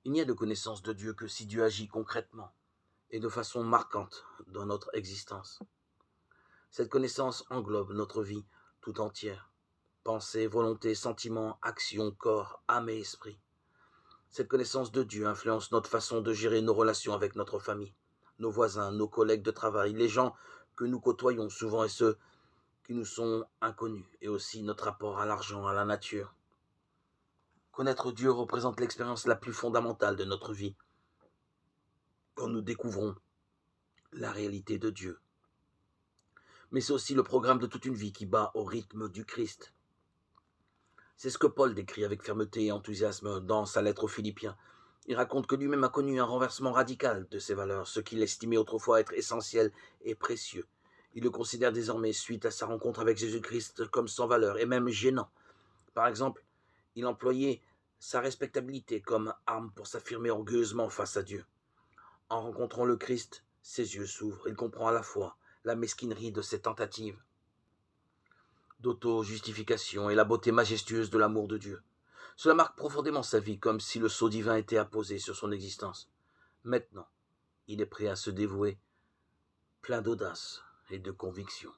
Il n'y a de connaissance de Dieu que si Dieu agit concrètement et de façon marquante dans notre existence. Cette connaissance englobe notre vie tout entière. Pensée, volonté, sentiments, action, corps, âme et esprit. Cette connaissance de Dieu influence notre façon de gérer nos relations avec notre famille, nos voisins, nos collègues de travail, les gens que nous côtoyons souvent et ceux qui nous sont inconnus, et aussi notre rapport à l'argent, à la nature. Connaître Dieu représente l'expérience la plus fondamentale de notre vie, quand nous découvrons la réalité de Dieu. Mais c'est aussi le programme de toute une vie qui bat au rythme du Christ. C'est ce que Paul décrit avec fermeté et enthousiasme dans sa lettre aux Philippiens. Il raconte que lui-même a connu un renversement radical de ses valeurs, ce qu'il estimait autrefois être essentiel et précieux. Il le considère désormais, suite à sa rencontre avec Jésus-Christ, comme sans valeur et même gênant. Par exemple, il employait sa respectabilité comme arme pour s'affirmer orgueilleusement face à Dieu. En rencontrant le Christ, ses yeux s'ouvrent. Il comprend à la fois la mesquinerie de ses tentatives d'auto-justification et la beauté majestueuse de l'amour de Dieu. Cela marque profondément sa vie, comme si le sceau divin était apposé sur son existence. Maintenant, il est prêt à se dévouer, plein d'audace et de conviction.